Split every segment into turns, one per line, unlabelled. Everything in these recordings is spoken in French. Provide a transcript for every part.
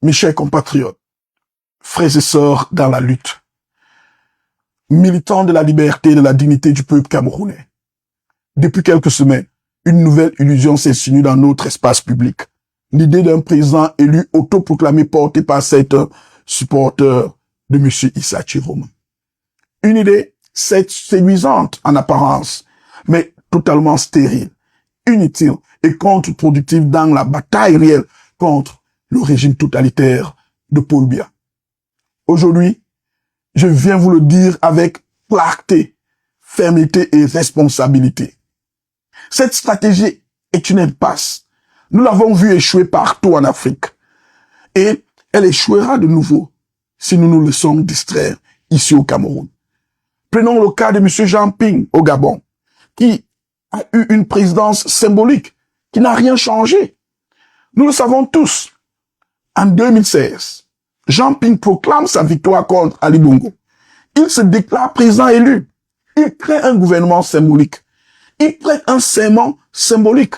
Mes chers compatriotes, frères et sœurs dans la lutte, militants de la liberté et de la dignité du peuple camerounais, depuis quelques semaines, une nouvelle illusion s'insinue dans notre espace public. L'idée d'un président élu autoproclamé porté par certains supporters de M. Issa Chiroma. Une idée séduisante en apparence, mais totalement stérile, inutile et contre-productive dans la bataille réelle contre le régime totalitaire de Paul Biya. Aujourd'hui, je viens vous le dire avec clarté, fermeté et responsabilité. Cette stratégie est une impasse. Nous l'avons vu échouer partout en Afrique. Et elle échouera de nouveau si nous nous laissons distraire ici au Cameroun. Prenons le cas de M. Jean Ping au Gabon, qui a eu une présidence symbolique, qui n'a rien changé. Nous le savons tous. En 2016, Jean Ping proclame sa victoire contre Ali Bongo. Il se déclare président élu. Il crée un gouvernement symbolique. Il prête un serment symbolique.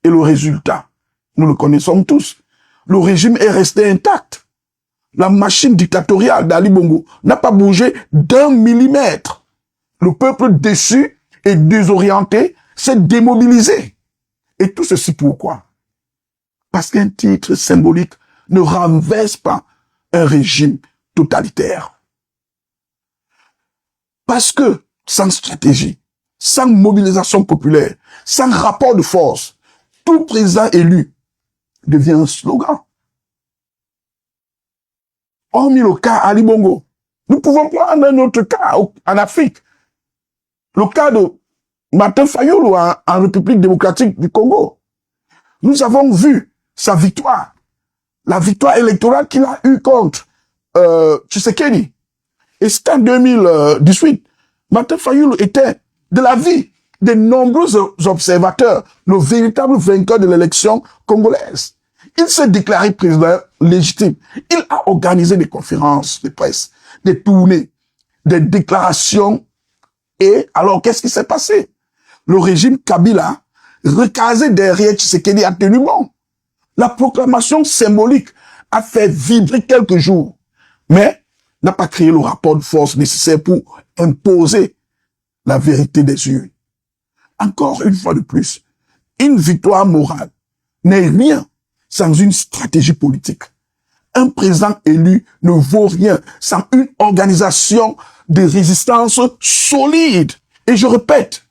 Et le résultat, nous le connaissons tous. Le régime est resté intact. La machine dictatoriale d'Ali Bongo n'a pas bougé d'1 millimètre. Le peuple déçu et désorienté s'est démobilisé. Et tout ceci pourquoi? Parce qu'un titre symbolique ne renverse pas un régime totalitaire. Parce que sans stratégie, sans mobilisation populaire, sans rapport de force, tout président élu devient un slogan. Hormis le cas Ali Bongo, nous pouvons prendre un autre cas en Afrique. Le cas de Martin Fayulu en République démocratique du Congo. Nous avons vu sa victoire, la victoire électorale qu'il a eue contre Tshisekedi. Et c'était en 2018. Martin Fayulu était, de la vie des nombreux observateurs, le véritable vainqueur de l'élection congolaise. Il s'est déclaré président légitime. Il a organisé des conférences de presse, des tournées, des déclarations. Et alors, qu'est-ce qui s'est passé? Le régime Kabila, recasé derrière Tshisekedi, a tenu bon. La proclamation symbolique a fait vibrer quelques jours, mais n'a pas créé le rapport de force nécessaire pour imposer la vérité des urnes. Encore une fois de plus, une victoire morale n'est rien sans une stratégie politique. Un président élu ne vaut rien sans une organisation de résistance solide. Et je répète,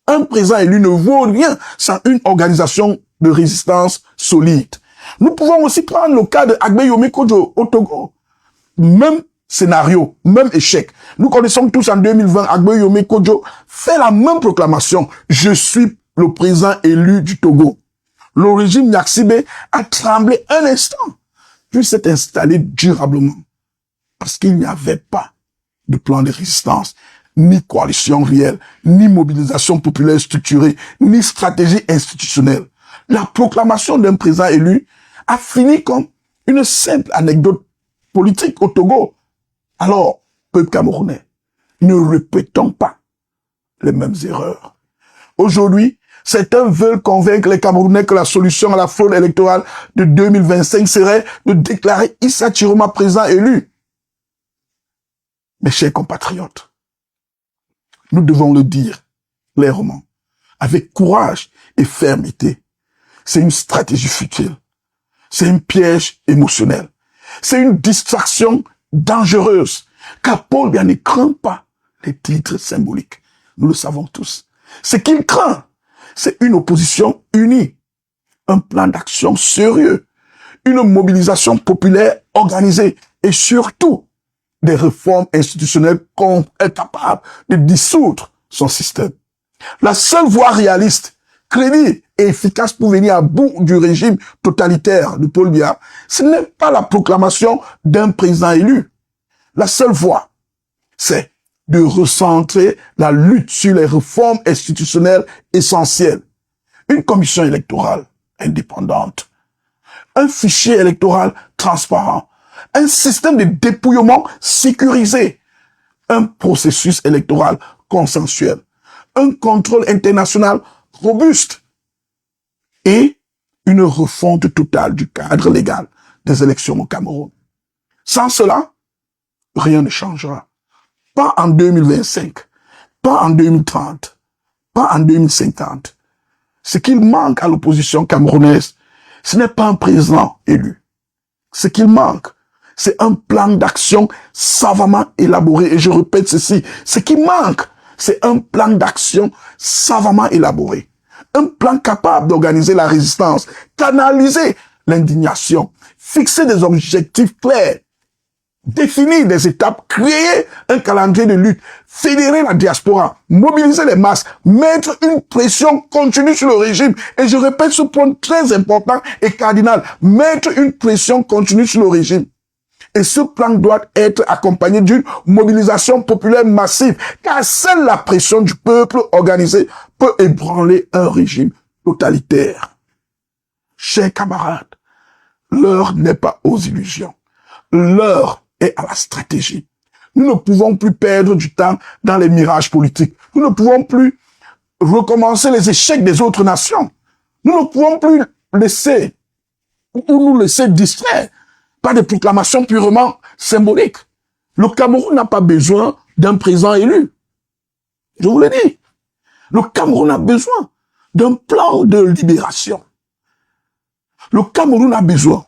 un président élu ne vaut rien sans une organisation de résistance solide. Nous pouvons aussi prendre le cas de Agbe Kodjo au Togo. Même scénario, même échec. Nous connaissons tous en 2020, Agbe Kodjo fait la même proclamation. Je suis le président élu du Togo. Le régime Nyakisibé a tremblé un instant, puis s'est installé durablement. Parce qu'il n'y avait pas de plan de résistance, ni coalition réelle, ni mobilisation populaire structurée, ni stratégie institutionnelle. La proclamation d'un président élu a fini comme une simple anecdote politique au Togo. Alors, peuple camerounais, ne répétons pas les mêmes erreurs. Aujourd'hui, certains veulent convaincre les Camerounais que la solution à la fraude électorale de 2025 serait de déclarer Issa Chiroma président élu. Mes chers compatriotes, nous devons le dire clairement, avec courage et fermeté. C'est une stratégie futile. C'est un piège émotionnel. C'est une distraction dangereuse. Car Paul Biya ne craint pas les titres symboliques. Nous le savons tous. Ce qu'il craint, c'est une opposition unie, un plan d'action sérieux, une mobilisation populaire organisée et surtout des réformes institutionnelles capables de dissoudre son système. La seule voie réaliste, crédible et efficace pour venir à bout du régime totalitaire de Paul Biya, ce n'est pas la proclamation d'un président élu. La seule voie, c'est de recentrer la lutte sur les réformes institutionnelles essentielles. Une commission électorale indépendante, un fichier électoral transparent, un système de dépouillement sécurisé, un processus électoral consensuel, un contrôle international robuste et une refonte totale du cadre légal des élections au Cameroun. Sans cela, rien ne changera. Pas en 2025, pas en 2030, pas en 2050. Ce qu'il manque à l'opposition camerounaise, ce n'est pas un président élu. Ce qu'il manque, c'est un plan d'action savamment élaboré. Et je répète ceci, ce qui manque, c'est un plan d'action savamment élaboré. Un plan capable d'organiser la résistance, canaliser l'indignation, fixer des objectifs clairs, définir des étapes, créer un calendrier de lutte, fédérer la diaspora, mobiliser les masses, mettre une pression continue sur le régime. Et je répète ce point très important et cardinal, mettre une pression continue sur le régime. Et ce plan doit être accompagné d'une mobilisation populaire massive, car seule la pression du peuple organisé peut ébranler un régime totalitaire. Chers camarades, l'heure n'est pas aux illusions. L'heure est à la stratégie. Nous ne pouvons plus perdre du temps dans les mirages politiques. Nous ne pouvons plus recommencer les échecs des autres nations. Nous ne pouvons plus nous laisser distraire par des proclamations purement symboliques. Le Cameroun n'a pas besoin d'un président élu. Je vous l'ai dit. Le Cameroun a besoin d'un plan de libération. Le Cameroun a besoin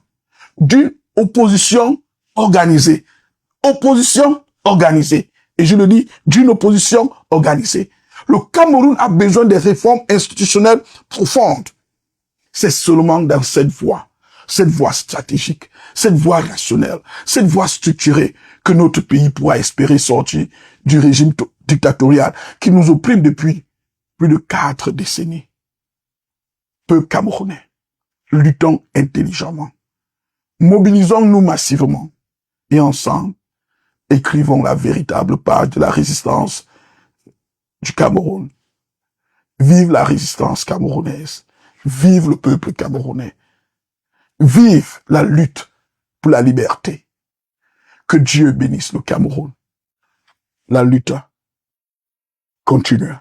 d'une opposition organisée. Opposition organisée. Et je le dis, d'une opposition organisée. Le Cameroun a besoin des réformes institutionnelles profondes. C'est seulement dans cette voie stratégique, cette voie rationnelle, cette voie structurée que notre pays pourra espérer sortir du régime dictatorial qui nous opprime depuis plus de 4 décennies. Peuple camerounais, luttons intelligemment, mobilisons-nous massivement et ensemble, écrivons la véritable page de la résistance du Cameroun. Vive la résistance camerounaise, vive le peuple camerounais. Vive la lutte pour la liberté. Que Dieu bénisse le Cameroun. La lutte continue.